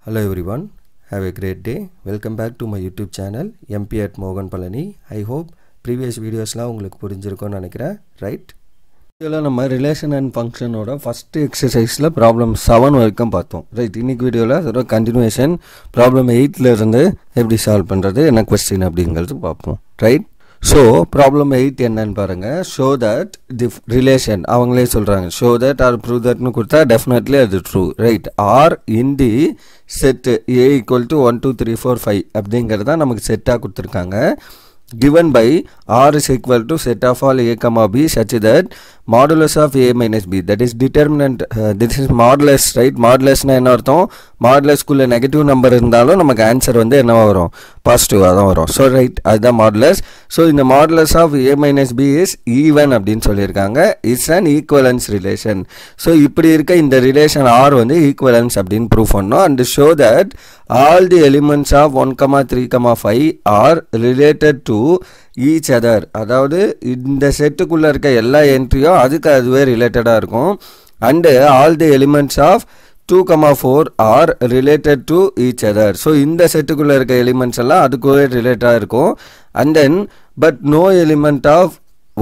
Hello everyone, have a great day. Welcome back to my YouTube channel MP at Mogan Palani. I hope previous videos la உங்களுக்கு புரிஞ்சிருக்கும்னு நினைக்கிறேன், right? இதுல நம்ம relation and ஃபங்க்ஷனோட first எக்ஸசைஸ்ல problem 7 வரைக்கும் பார்த்தோம், right? இன்னைக்கு வீடியோல அதோட கண்டினியூஷன் ப்ராப்ளம் 8ல இருந்து எப்படி சால்வ் பண்றது, என்ன क्वेश्चन அப்படிங்கிறது பார்ப்போம், ரைட்? So problem 8 என்னன்னு பாருங்க. Show that the relation அவங்களே சொல்றாங்க show that or prove that னு கொடுத்தா definitely அது true, right? or in the set a equal to 1 2 3 4 5 அப்படிங்கறத நமக்கு செட்டா கொடுத்திருக்காங்க. Given by r is equal to set of all a comma b such that modulus of a minus b, that is determinant, this is modulus, right? modulus na enna artham, modulus kulla negative number irundhalum namak answer vandu enna varum, positive ah dhaan varum. So right, adha modulus. So in the modulus of a minus b is even அப்படினு சொல்லிருக்காங்க, is an equivalence relation. So இப்படி இருக்க இந்த relation r வந்து equivalence அப்படினு prove பண்ணோம். And show that all the elements of 1 3 5 are related to each other. அதாவது இந்த செட்டுக்குள்ள இருக்க எல்லா என்ட்ரியும் அதுக்கு அதுவே ரிலேட்டடா இருக்கும். And all the elements of 2 4 are related to each other. So இந்த செட்டுக்குள்ள இருக்க எலிமெண்ட்ஸ் எல்லாம் அதுக்குவே ரிலேட்டடா இருக்கும். And then but no element of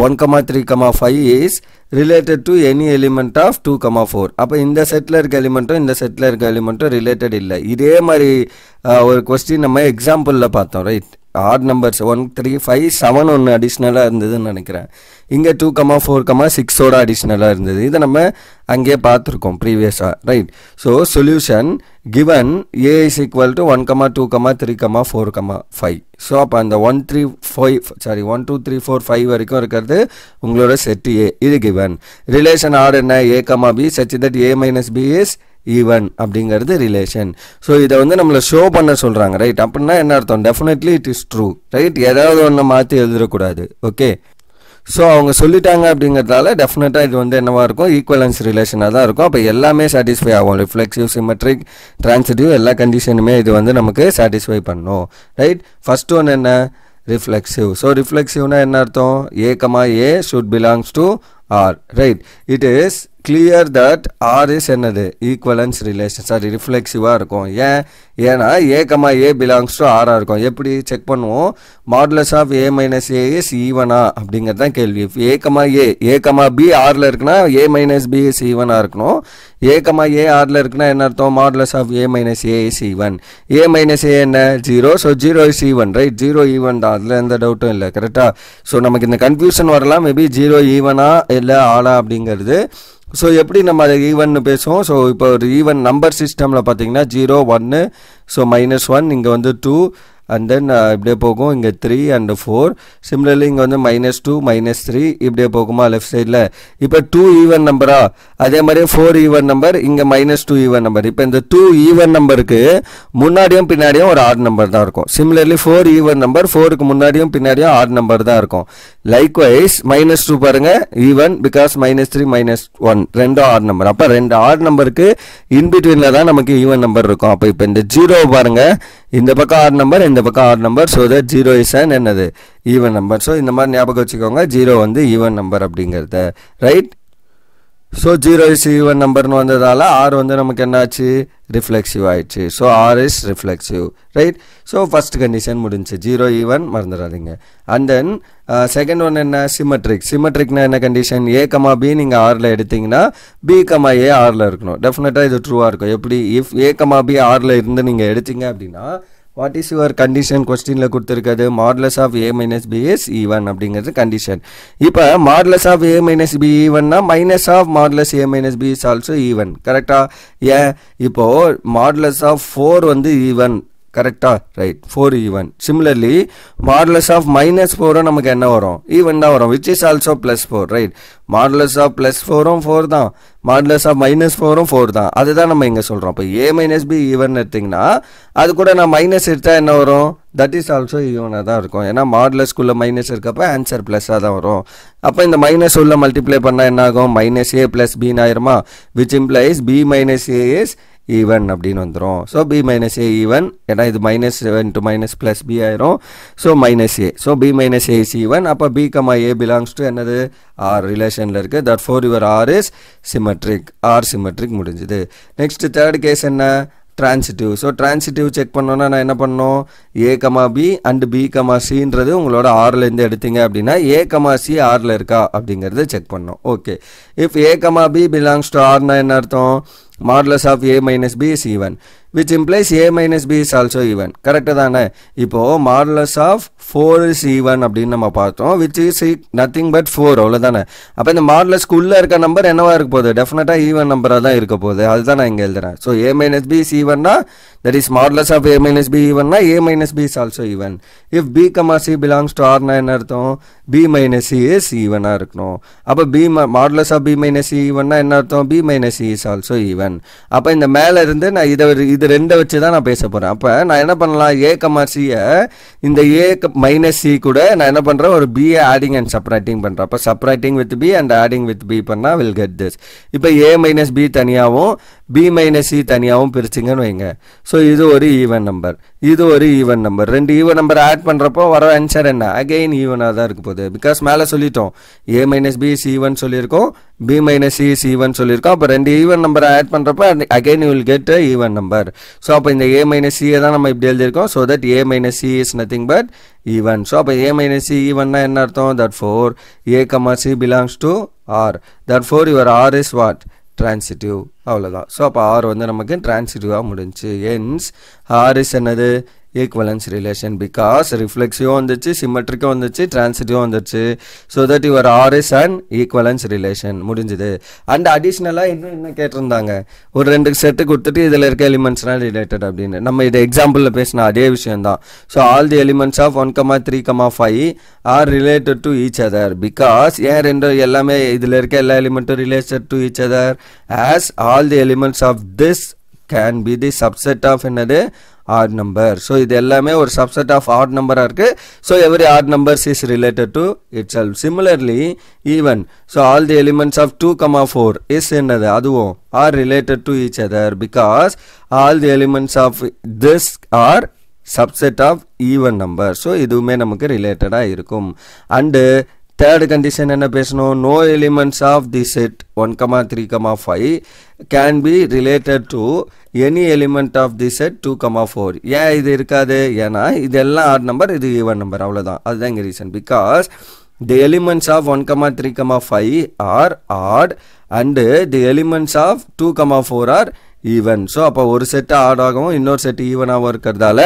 1 3 5 is related to any element of 2 4. அப்ப இந்த செட்ல இருக்க எலிமெண்ட்டும் இந்த செட்ல இருக்க எலிமெண்ட்டும் ரிலேட்டட் இல்ல. இதே மாதிரி ஒரு क्वेश्चन நம்ம எக்ஸாம்பிள்ல பார்த்தோம், ரைட்? ஆட் நம்பர்ஸ் 1 3 5 7 ஒன்று அடிஷ்னலாக இருந்ததுன்னு நினைக்கிறேன். இங்கே 2 4 6ஓட அடிஷ்னலாக இருந்தது. இதை நம்ம அங்கே பார்த்துருக்கோம் ப்ரீவியஸாக, right? So solution given A is equal to 1 2 3 4 5. So அப்போ அந்த 1 2 3 4 5 வரைக்கும் இருக்கிறது உங்களோட செட் ஏ, இது கிவன். ரிலேஷன் ஆர் என்ன, A comma B such that A minus B is even அப்படிங்கிறது ரிலேஷன். ஸோ இதை வந்து நம்மளை ஷோ பண்ண சொல்கிறாங்க, ரைட்? அப்படின்னா என்ன அர்த்தம்? Definitely it is true, right? ஏதாவது ஒன்று மாற்றி எழுதிடக்கூடாது, ஓகே? ஸோ அவங்க சொல்லிட்டாங்க அப்படிங்கிறதால டெஃபினட்டாக இது வந்து என்னவா இருக்கும், ஈக்குவலன்ஸ் ரிலேஷனாக தான் இருக்கும். அப்போ எல்லாமே சாட்டிஸ்ஃபை ஆகும், ரிஃப்ளெக்சிவ், சிமெட்ரிக், டிரான்சிட்டிவ், எல்லா கண்டிஷனுமே இது வந்து நமக்கு சாட்டிஸ்ஃபை பண்ணும், ரைட்? ஃபர்ஸ்ட் ஒன் என்ன, ரிஃப்ளெக்சிவ். ஸோ ரிஃப்ளெக்சிவ்னா என்ன அர்த்தம்? A comma A should belongs to R, right? It is clear that R is என்னது, ஈக்குவலன்ஸ் ரிலேஷன், சாரி ரிஃப்ளெக்சிவாக இருக்கும். ஏன்னா A comma A belongs to ஆராக இருக்கும். எப்படி செக் பண்ணுவோம்? Modulus of A minus A is ஈவனா அப்படிங்கிறது தான் கேள்வி. ஏ கமா பி ஆரில் இருக்குன்னா ஏ மைனஸ் பி இஸ் ஈவனாக இருக்கணும். ஏ கமா ஏ ஆரில் இருக்குன்னா என்ன அர்த்தம்? Modulus of A minus A is even. A minus A என்ன, 0. So 0 is even, right? 0 even தான், அதில் எந்த டவுட்டும் இல்லை, கரெக்டாக? ஸோ நமக்கு இந்த கன்ஃபியூஷன் வரலாம், மேபி 0 ஈவனா இல்லை ஆளா அப்படிங்கிறது. ஸோ எப்படி நம்ம அதை ஈவன்னு பேசுவோம்? ஸோ இப்போ ஒரு ஈவன் நம்பர் சிஸ்டமில் பார்த்தீங்கன்னா 0 1, ஸோ -1, இங்கே வந்து 2, அண்ட் தென் இப்படியே போகும், இங்கே 3 அண்ட் 4. சிமிலர்லி இங்கே வந்து -2 -3 இப்படியே போகுமா லெஃப்ட் சைடில்? இப்போ 2 ஈவன் நம்பரா, அதே மாதிரி 4 ஈவன் நம்பர், இங்கே -2 ஈவன் நம்பர். இப்போ இந்த 2 ஈவன் நம்பருக்கு முன்னாடியும் பின்னாடியும் ஒரு ஆட் நம்பர் தான் இருக்கும். சிமிலர்லி 4 ஈவன் நம்பர், 4க்கு முன்னாடியும் பின்னாடியும் ஆட் நம்பர் தான் இருக்கும். லைக்வைஸ் -2 பாருங்க ஈவன், பிகாஸ் -3 -1 ரெண்டும் ஆட் நம்பர். அப்போ ரெண்டு ஆட் நம்பருக்கு இன்பிட்வீனில் தான் நமக்கு ஈவன் நம்பர் இருக்கும். அப்போ இப்போ இந்த 0 பாருங்க, இந்த பக்கம் ஆட் நம்பர், இந்த பக்கம் odd number. So that 0 is an என்னது, ஈவன் நம்பர். ஸோ இந்த மாதிரி ஞாபகம் வச்சுக்கோங்க, 0 வந்து ஈவன் நம்பர் அப்படிங்கிறத, ரைட்? ஸோ 0 இஸ் ஈவன் நம்பர்னு வந்ததால ஆர் வந்து நமக்கு என்னாச்சு, ரிஃப்ளெக்சிவ் ஆயிடுச்சு. So R is reflexive, right? So first condition முடிஞ்சு, 0 ஈவன் மறந்துடாதீங்க. அண்ட் தென் செகண்ட் ஒன் என்ன, சிமெட்ரிக். சிமெட்ரிக்னா என்ன கண்டிஷன்? ஏ கமா பி நீங்கள் ஆரில் எடுத்தீங்கன்னா பி கமா ஏ ஆரில் இருக்கணும். டெஃபினட்டாக இது ட்ரூவாக இருக்கும். எப்படி? இஃப் ஏ கமா பி ஆரில் இருந்து நீங்கள் எடுத்தீங்க அப்படின்னா வாட் இஸ் யுவர் கண்டிஷன்? கொஸ்டினில் கொடுத்துருக்கிறது modulus of A minus B is even அப்படிங்கிறது கண்டிஷன். இப்போ modulus of A minus B ஈவன்னா minus of modulus A minus B is also even, கரெக்டா? ஏன்? இப்போ மாடுலஸ் ஆஃப் 4 வந்து ஈவன், கரெக்டா? Right, 4 even. Similarly modulus of -4 நமக்கு என்ன வரும்? ஈவன் தான் வரும், which is also +4, right? Modulus of +4ம் 4 தான், மாடுலஸ் ஆஃப் -4ம் 4 தான். அதுதான் நம்ம இங்கே சொல்கிறோம். இப்போ ஏ மைனஸ் பி ஈவன் எடுத்திங்கன்னா அது கூட நான் மைனஸ் எடுத்தால் என்ன வரும்? தட் இஸ் ஆல்சோ ஈவனாக தான் இருக்கும். ஏன்னா மாடுலஸ்குள்ளே மைனஸ் இருக்கப்போ ஆன்சர் ப்ளஸ்ஸாக தான் வரும். அப்போ இந்த மைனஸ் உள்ள மல்டிப்ளை பண்ணால் என்ன ஆகும்? -a + b ஆயிருமா, which implies b - a is even அப்படின்னு வந்துடும். ஸோ b - a ஈவன், ஏன்னா இது minus into minus plus b ஆயிரும். So -a, so b - a is even. அப்போ b, a பிலாங்ஸ் டு என்னது, ஆர் ரிலேஷனில் இருக்குது. That for your R is symmetric, R symmetric முடிஞ்சுது. நெக்ஸ்ட் தேர்ட் கேஸ் என்ன, transitive. So transitive check பண்ணோம்னா நான் என்ன பண்ணணும் a, b and b, cன்றது உங்களோட rல இருந்து எடுத்தீங்க அப்படின்னா a, c rல இருக்கா அப்படிங்கறதை செக் பண்ணணும். Okay, if a, b belongs to r னா என்ன அர்த்தம்? Modulus of a minus b is even, which implies a minus b is also even. கரெக்ட்டா தானே? இப்போ modulus of 4 is even அப்படின்னு நம்ம பார்த்தோம், which is nothing but 4. அவ்வளவுதானே? அப்ப இந்த modulus குள்ள இருக்க நம்பர் என்னவா இருக்க போகுது? டெஃபினட்டா ஈவன் நம்பரா தான் இருக்க போகுது. அதுதான் நான் இங்க எழுதுறேன். So a minus b is even னா that is modulus of a minus b even னா a minus b is also even. If b, c belongs to r னா என்ன அர்த்தம்? b minus c is even ஆ இருக்கணும். அப்ப b modulus of b minus c even னா என்ன அர்த்தம்? b minus c is also even. அப்ப இந்த மேல இருந்து நான் இது ரெண்ட வச்சு தான் நான் பேச போறேன். அப்ப நான் என்ன பண்ணலாம்? a, c இந்த a minus c கூட நான் என்ன பண்றேன்? ஒரு b adding and subtracting பண்றேன். அப்ப subtracting with b and adding with b பண்ணா will get this. இப்ப a minus b தனியாவும் b minus c தனியாவும் பிரிச்சிங்கன்னு வைங்க. சோ இது ஒரு ஈவன் நம்பர், இது ஒரு ஈவன் நம்பர். ரெண்டு ஈவன் நம்பர் ஆட் பண்றப்போ வர ஆன்சர் என்ன? அகைன் ஈவனா தான் இருக்க போகுது. பிகாஸ் மேல சொல்லிட்டோம் a minus b is even சொல்லியிருக்கோம், b minus c is even சொல்லியிருக்கோம். அப்ப ரெண்டு ஈவன் நம்பர் ஆட் பண்றப்ப again you will get a even number. So அப்ப இந்த a minus c தான் நம்ம இப்படி எழுதியிருக்கோம். so that a minus c is nothing but even. so அப்ப a minus c even னா என்ன அர்த்தம்? therefore a, c belongs to r. therefore your r is what? transitive. அவ்வளவுதான். சோ அப்ப r வந்து நமக்கு transitive ஆ முடிஞ்சு. hence r is என்னது? equivalence relation, because reflexive வந்துச்சு, symmetric வந்துச்சு, transitive வந்துச்சு. so that your r is an equivalence relation. முடிஞ்சது. and additionally இன்னும் என்ன கேட்டிருந்தாங்க? ஒரு ரெண்டு செட் கொடுத்துட்டு இதுல இருக்க எலிமெண்ட்ஸ்னா ரிலேட்டட் அப்படின்னு. நம்ம இத எக்ஸாம்பிள்ல பேசின அதே விஷயம் தான். so all the elements of 1, 3, 5 are related to each other because ஏன் ரெண்டு எல்லாமே இதுல இருக்க எல்லா எலிமெண்ட்டும் related to each other as all the elements of this can be the subset of another odd number. so இது எல்லாமே ஒரு subset of odd number இருக்கு. so every odd numbers is related to itself. similarly even, so all the elements of 2, 4 is என்னது? அதுவும் are related to each other because all the elements of this are subset of even number. so இதுவுமே நமக்கு related ஆ இருக்கும். and third condition என்ன பேசணும்? no elements of the set 1, 3, 5 can be related to any element of the set 2, 4. ஏன் இது இருக்காது? ஏன்னா இதெல்லாம் odd number, இது even number. அவ்வளவுதான். அதுதான் இங்க reason. because the elements of 1, 3, 5 are odd and the elements of 2, 4 are even. so அப்ப ஒரு செட் ஆட் ஆகவும் இன்னொரு செட் ஈவனாகவும் இருக்கிறதால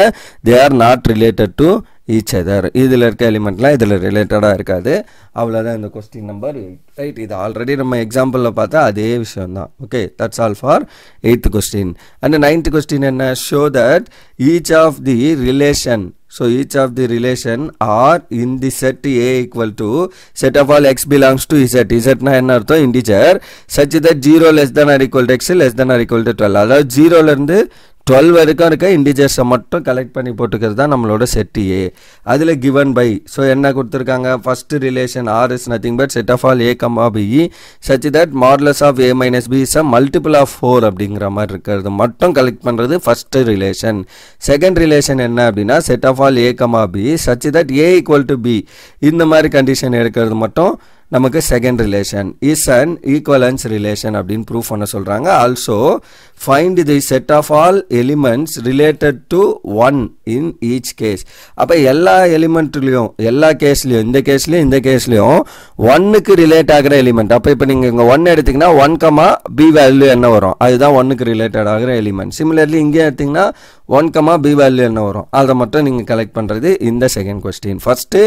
they are not related to each other. இதுல இருக்க எலிமெண்ட்லாம் இதுல ரிலேட்டடா இருக்காது. அவ்வளவுதான் இந்த क्वेश्चन நம்பர் 8. ரைட், இது ஆல்ரெடி நம்ம எக்ஸாம்பிள்ல பார்த்தா அதே விஷயம் தான். Okay, that's all for 8th question. and 9th question என்ன? show that each of the relation, so each of the relation are in the set A equal to set of all x belongs to z. z னா என்ன அர்த்தம்? integer such that 0 less than or equal to x less than or equal to 12. அதாவது 0ல இருந்து 12 வரைக்கும் இருக்க இன்டிஜர்ஸை மட்டும் collect பண்ணி போட்டுக்கிறது தான் நம்மளோட செட் A. அதில் given by, ஸோ என்ன கொடுத்துருக்காங்க? First relation r is nothing but set of all a, b such that modulus of a minus b is a multiple of 4 அப்படிங்கிற மாதிரி இருக்கிறது மட்டும் கலெக்ட் பண்ணுறது ஃபர்ஸ்ட் ரிலேஷன். செகண்ட் ரிலேஷன் என்ன அப்படின்னா set of all a, b such that a equal to b இந்த மாதிரி condition எடுக்கிறது மட்டும் நமக்கு second relation is an equivalence relation அப்படின்னு ப்ரூஃப் பண்ண சொல்றாங்க. Also find the set of all elements related to 1 in each case. அப்ப எல்லா எலிமெண்ட்லயும் எல்லா கேஸ்லயும் இந்த கேஸ்லயும் 1க்கு ரிலேட் ஆகிற எலிமெண்ட். அப்ப இப்ப நீங்க இங்க 1 எடுத்தீங்கன்னா 1, b வேல்யூ என்ன வரும்? அதுதான் 1க்கு ரிலேட்டட் ஆகிற எலிமெண்ட். சிமிலர்லி இங்கே எடுத்தீங்கன்னா 1, b வேல்யூ என்ன வரும்? அதை மட்டும் நீங்க கலெக்ட் பண்றது இந்த செகண்ட் क्वेश्चन. ஃபர்ஸ்ட்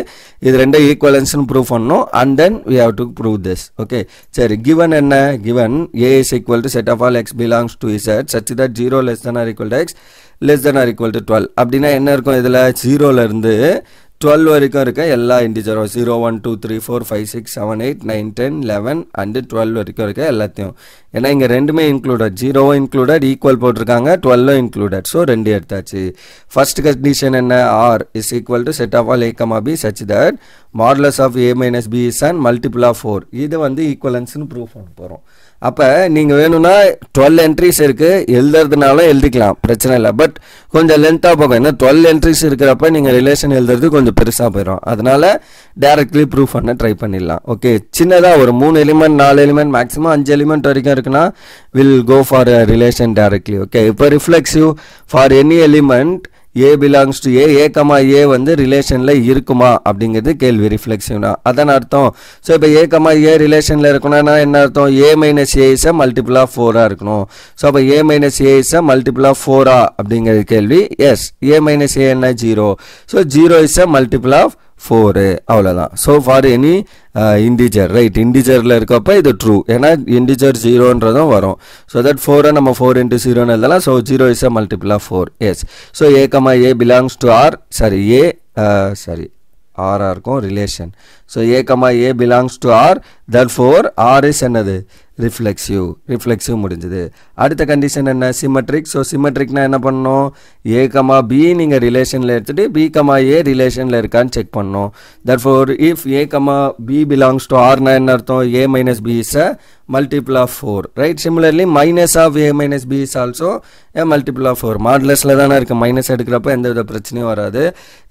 இது ரெண்டு ஈக்குவலன்ஸ்னு ப்ரூஃப் பண்ணனும் and then we have to prove this. okay, சரி, given என்ன? given a is equal to set of all x belongs to z such that 0 less than or equal to x less than or equal to 12. அப்படின்னா என்ன இருக்கும்? இதுல 0ல இருந்து 12 வரைக்கும் இருக்க எல்லா இன்டிஜரும் 0, 1, 2, 3, 4, 5, 6, 7, 8, 9, 10, 11 and 12 வரைக்கும் இருக்க எல்லாத்தையும். ஏன்னா இங்க ரெண்டுமே இன்க்ளூடட், 0 இன்க்ளூடட், ஈக்குவல் போட்டிருக்காங்க, 12 இன்க்ளூடட். ஸோ ரெண்டு எடுத்தாச்சு. ஃபர்ஸ்ட் கண்டிஷன் என்ன? r is equal to set of all a, b such that modulus of a minus b is an multiple of 4. இது வந்து ஈக்குவலன்ஸ்னு ப்ரூஃப் பண்ண போறோம். அப்போ நீங்கள் வேணும்னா 12 என்ட்ரிஸ் இருக்குது, எழுதுறதுனால எழுதிக்கலாம், பிரச்சனை இல்லை. பட் கொஞ்சம் லென்த்தாக போகும். ஏன்னா 12 என்ட்ரிஸ் இருக்கிறப்ப நீங்கள் ரிலேஷன் எழுதுறது கொஞ்சம் பெருசாக போயிடும். அதனால டைரக்ட்லி ப்ரூஃப் பண்ண ட்ரை பண்ணிடலாம். ஓகே, சின்னதாக ஒரு 3 எலிமெண்ட் 4 எலிமெண்ட் மேக்ஸிமம் 5 எலிமெண்ட் வரைக்கும் இருக்குன்னா will go for a relation directly. Okay, இப்போ reflexive for any element A belongs to A, A வந்து ரிலேஷனில் இருக்குமா அப்படிங்கிறது கேள்வி. ரிஃப்ளெக்சிவ்னா அதான் அர்த்தம். ஸோ இப்போ A ரிலேஷனில் இருக்கணும்னா என்ன அர்த்தம்? A minus A is a multiple of 4 இருக்கணும். ஸோ அப்போ A minus A is a multiple of 4 அப்படிங்கிறது கேள்வி. எஸ், A மைனஸ் A என்ன? 0. So 0 is a multiple of 4, அவ்வளோதான். So for any integer, right, இன்டிஜரில் இருக்கப்போ இது ட்ரூ, ஏன்னா இன்டிஜர் 0ன்றதும் வரும். ஸோ தட் 4 நம்ம 4 into 0ன்னு எழுதலாம். So 0 is a multiple of 4. Yes, so A belongs to R, sorry ஆராக இருக்கும் relation. So A belongs to R, that for R is என்னது? ரிஃப்ளெக்சிவ் முடிஞ்சது. அடுத்த கண்டிஷன் என்ன? சிமெட்ரிக். ஸோ சிமெட்ரிக்னா என்ன பண்ணணும்? A, B நீங்கள் ரிலேஷனில் எடுத்துகிட்டு B, A ரிலேஷனில் இருக்கான்னு செக் பண்ணணும். That for if A, B belongs to Rனா என்ன அர்த்தம்? A minus B is a multiple of 4, right? Similarly minus of A minus B is also a multiple of 4. மாடுலஸில் தானே இருக்குது, மைனஸ் எடுக்கிறப்ப எந்த வித பிரச்சனையும் வராது.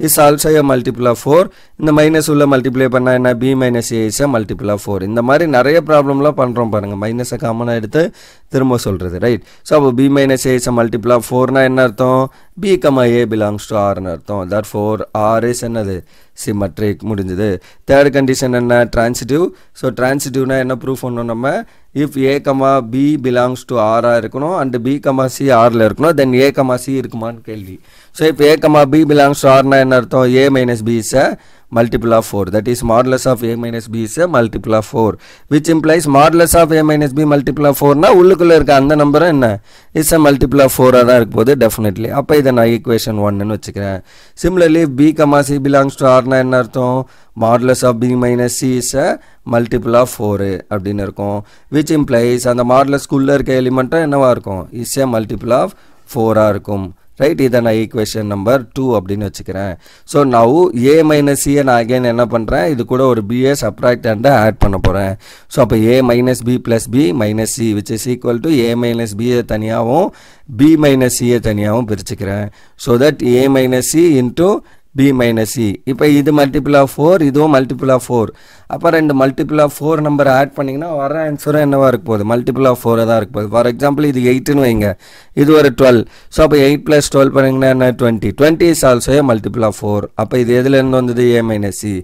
Is also a multiple of 4. இந்த மைனஸ் உள்ள மல்டிப்ளை பண்ணால் என்ன? B minus A is a multiple of 4. இந்த மாதிரி நிறைய ப்ராப்ளம்லாம் பண்ணுறோம் பாருங்கள், மைனஸை காமனாக எடுத்து திரும்ப சொல்கிறது, ரைட்? ஸோ அப்போ B minus A is a multiple of 4னா என்ன அர்த்தம்? B, A belongs to Rன்னு அர்த்தம். therefore R is என்னது? சிமெட்ரிக் முடிஞ்சது. தேர்ட் கண்டிஷன் என்ன? ட்ரான்சிட்டிவ். ஸோ ட்ரான்சிட்டிவ்னா என்ன ப்ரூஃப் பண்ணணும் நம்ம? If A, B belongs to R இருக்கணும் அண்ட் B, C Rல இருக்கணும், தென் A, C இருக்குமான்னு கேள்வி. ஸோ இப்போ A, B பிலாங்ஸ் டு Rனா என்ன அர்த்தம்? A minus B is a multiple of 4, that is modulus of A minus B is a multiple of 4, which implies modulus of A minus B multiple of 4னா உள்ளுக்குள்ளே இருக்க அந்த நம்பரும் என்ன? Is a multiple of 4 தான் இருக்கும் போது definitely. அப்போ இதை நான் ஈக்குவேஷன் 1ன்னு வச்சுக்கிறேன். Similarly B, C belongs to Rனா என்ன அர்த்தம்? modulus of B minus C is a multiple of 4 அப்படின்னு இருக்கும், which implies அந்த மாடுலஸ்குள்ளே இருக்க எலிமெண்ட்டும் என்னவா இருக்கும்? இஸ் a multiple of 4 இருக்கும், ரைட்? இதை நான் ஈக்குவேஷன் நம்பர் 2 அப்படின்னு வச்சுக்கிறேன். So now A minus C நான் அகைன் என்ன பண்ணுறேன்? இது கூட ஒரு BA சப்ராக்ட் அண்ட் ஆட் பண்ண போகிறேன். ஸோ அப்போ A minus B plus B minus C which is equal to A minus Bயை தனியாகவும் B மைனஸ் Cயை தனியாகவும் பிரிச்சுக்கிறேன். So that A minus C into B minus C. இப்போ இது மல்டிபிள் ஆஃப் 4, இதுவும் மல்டிபிள் ஆஃப் 4. அப்போ ரெண்டு மல்டிபிள் ஆஃப் 4 நம்பர் ஆட் பண்ணிங்கன்னா வர ஆன்சரும் என்னவா இருக்க போகுது? மல்டிபிள் ஆஃப் 4 தான் இருக்க போகுது. ஃபார் எக்ஸாம்பிள் இது 8ன்னு வைங்க, இது ஒரு 12. ஸோ அப்போ 8 + 12 பண்ணிங்கன்னா என்ன? 20. 20 is also a multiple of 4. அப்போ இது எதுலேருந்து வந்தது? A minus C.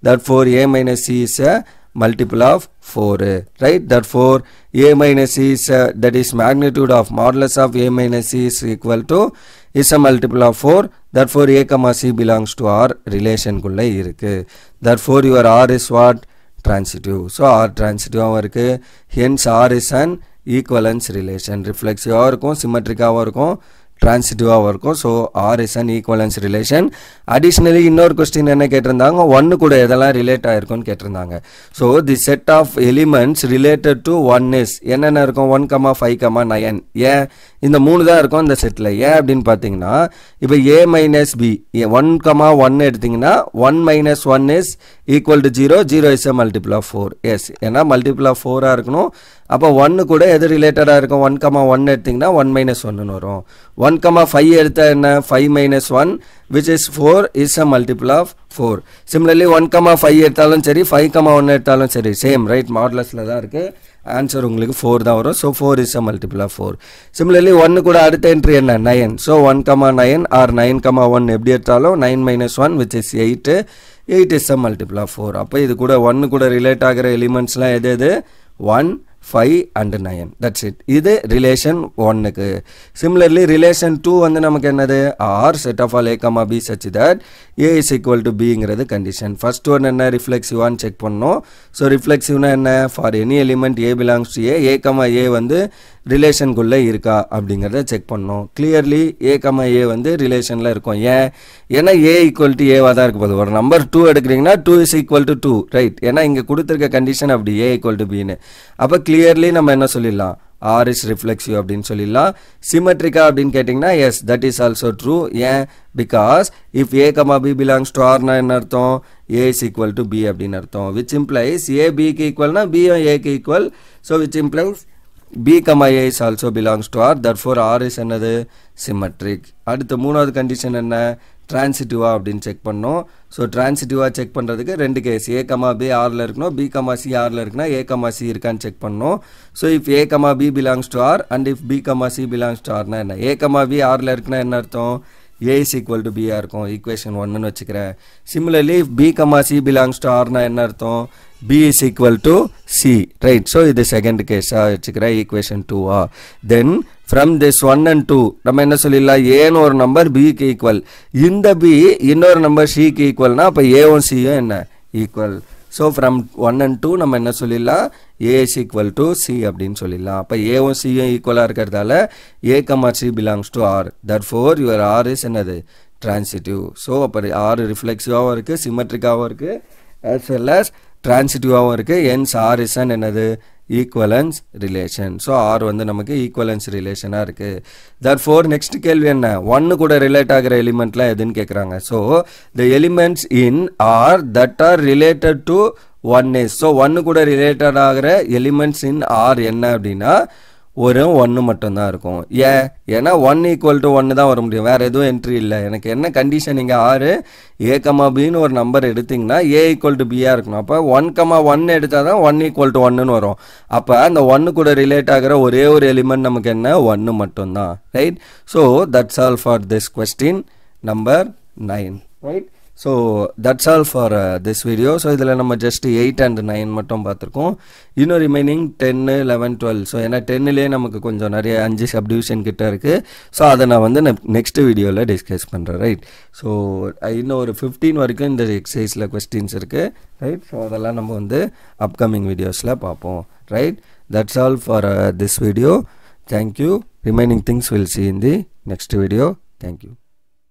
therefore A minus C is a multiple of 4, right? therefore A minus C is that is magnitude of modulus of A minus C is equal to is a multiple of 4. therefore A, C belongs to R relation குள்ள இருக்கு. therefore your R is what? Transitive. so R transitive இருக்கு, hence R is an equivalence relation. reflexive இருக்கும், symmetric இருக்கும், டிரான்சிட்டிவாக இருக்கும். So R is an equivalence relation. Additionally இன்னொரு question என்ன கேட்டிருந்தாங்க? 1 கூட எதெல்லாம் ரிலேட் ஆகிருக்கும்னு கேட்டிருந்தாங்க. So the set of elements related to 1 is என்னென்ன இருக்கும்? 1, 5, 9. ஏன் இந்த 3 தான் இருக்கும் இந்த செட்டில்? ஏன் அப்படின்னு பார்த்தீங்கன்னா, இப்போ A மைனஸ் B 1, 1 எடுத்திங்கன்னா 1 minus 1 is equal to 0, 0 is a multiple of 4. Yes, ஏன்னா மல்டிபிள் ஆஃப் 4 இருக்கணும். அப்போ 1 கூட எது ரிலேட்டடாக இருக்கும்? 1, 1 எடுத்திங்கன்னா 1 மைனஸ் 1ன்னு வரும். 1, 5 எடுத்தால் என்ன? 5 minus 1 which is 4 is a multiple of 4. Similarly 1, 5 எடுத்தாலும் சரி, 5, 1 எடுத்தாலும் சரி, சேம், ரைட்? மாடுலஸில் தான் இருக்குது. ஆன்சர் உங்களுக்கு 4 தான் வரும். So 4 is a multiple of 4. Similarly 1 கூட அடுத்த என்ட்ரி என்ன? 9. ஸோ 1, 9 or 9, 1 எப்படி எடுத்தாலும் 9 minus 1 which is 8. 8 is a multiple of 4. அப்போ இது கூட 1 கூட ரிலேட் ஆகிற எலிமெண்ட்ஸ்லாம் எது? 1, 5 and 9. that's it. இது ரிலேஷன் 1க்கு. சிமிலர்லி ரிலேஷன் 2 வந்து நமக்கு என்னது? R set of all A, B such that A is equal to Bங்கிறது கண்டிஷன். ஃபர்ஸ்ட் ஒன் என்ன? ரிஃப்ளெக்சிவான்னு செக் பண்ணோம். ஸோ ரிஃப்ளெக்சிவ்னா என்ன? For any element A belongs to A, A, வந்து ரிலேஷனுக்குள்ளே இருக்கா அப்படிங்கிறத செக் பண்ணோம். கிளியர்லி A, A வந்து ரிலேஷனில் இருக்கும். ஏன்னா A ஈக்குவல் டு ஏவாக தான் இருக்க போகுது. ஒரு நம்பர் 2 எடுக்கிறீங்கன்னா 2 is equal to 2, ரைட்? ஏன்னா இங்கே கொடுத்துருக்க கண்டிஷன் அப்படி A ஈக்குவல் டு Bன்னு. அப்போ கிளியர்லி நம்ம என்ன சொல்லிடலாம்? R is reflexive அப்படின்னு சொல்லிடலாம். சிமெட்ரிக்கா அப்படின்னு கேட்டிங்கன்னா yes, that is also true. ஏன்? Because if A, B belongs to Rனா என்ன அர்த்தம்? A is equal to B அப்படின்னு அர்த்தம். which implies A Bக்கு ஈக்குவல்னா B A க்கு equal. So which implies B, A is also belongs to R. Therefore, R is another symmetric. அடுத்த மூணாவது condition என்ன? டிரான்சிட்டிவா அப்படின்னு செக் பண்ணோம். ஸோ டிரான்சிட்டிவா செக் பண்ணுறதுக்கு ரெண்டு கேஸ், A, B ஆரில் இருக்கணும், B, C ஆரில் இருக்குன்னா A, C இருக்கான்னு செக் பண்ணோம். So if A, B belongs to R and if B, C belongs to Rனா என்ன? A, B ஆரில் இருக்குன்னா என்ன அர்த்தம்? A is equal to B இருக்கும், ஈக்குவேஷன் 1ன்னு வச்சுக்கிறேன். Similarly if B, C belongs to Rனா என்ன அர்த்தம்? B is equal to C, right? So இது செகண்ட் கேஸாக வச்சுக்கிறேன், ஈக்குவேஷன் 2ஆ. தென் from this 1 and 2 நம்ம என்ன சொல்லிடலாம்? ஏன்னு ஒரு நம்பர் Bக்கு ஈக்குவல், இந்த B இன்னொரு நம்பர் Cக்கு ஈக்குவல்னா அப்போ ஏவும் Cயும் என்ன? ஈக்குவல். ஸோ ஃப்ரம் 1 and 2 நம்ம என்ன சொல்லிடலாம்? A is equal to C அப்படின்னு சொல்லிடலாம். அப்போ ஏவும் Cயும் ஈக்குவலாக இருக்கிறதால A, C belongs to R. Therefore your R is என்னது? Transitive. ஸோ அப்போ R ரிஃப்ளெக்சிவாகவும் இருக்குது, சிமெட்ரிக்காகவும் இருக்குது, as well as டிரான்சிட்டிவாகவும் இருக்குது. hence R is an என்னது? Equivalence relation. ஸோ R வந்து நமக்கு ஈக்குவலன்ஸ் ரிலேஷனாக இருக்குது. therefore நெக்ஸ்ட் கேள்வி என்ன? 1 கூட ரிலேட் ஆகிற எலிமெண்ட்லாம் எதுன்னு கேட்குறாங்க. So the elements in R that are related to 1 is. So 1 கூட ரிலேட்டட் ஆகிற எலிமெண்ட்ஸ் இன் R என்ன அப்படின்னா ஒரு 1 மட்டும்தான் இருக்கும். ஏன்னா 1 ஈக்குவல் டு 1 தான் வர முடியும், வேறு எதுவும் என்ட்ரி இல்லை. எனக்கு என்ன கண்டிஷன்? நீங்கள் R, A, Bன்னு ஒரு நம்பர் எடுத்திங்கன்னா A ஈக்குவல் டு Bயாக இருக்கணும். அப்போ 1, 1 எடுத்தால் தான் 1 ஈக்குவல் டு 1ன்னு வரும். அப்போ அந்த 1 கூட ரிலேட் ஆகிற ஒரே ஒரு எலிமெண்ட் நமக்கு என்ன? 1 மட்டும்தான், right? So that's all for this question number 9, right? So that's all for this video. So இதில் நம்ம ஜஸ்ட் 8 and 9 மட்டும் பார்த்துருக்கோம். இன்னும் ரிமைனிங் 10, 11, 12. ஸோ ஏன்னா 10லேயே நமக்கு கொஞ்சம் நிறைய 5 சப்டிவிஷன் கிட்ட இருக்குது. ஸோ அதை நான் வந்து நெக்ஸ்ட் வீடியோவில் டிஸ்கஸ் பண்ணுறேன், ரைட்? ஸோ இன்னும் ஒரு 15 வரைக்கும் இந்த எக்ஸசைஸில் கொஸ்டின்ஸ் இருக்குது, ரைட்? ஸோ அதெல்லாம் நம்ம வந்து அப்கமிங் வீடியோஸில் பார்ப்போம், right? That's all for this video. Thank you. Remaining things will see in the next video. Thank you.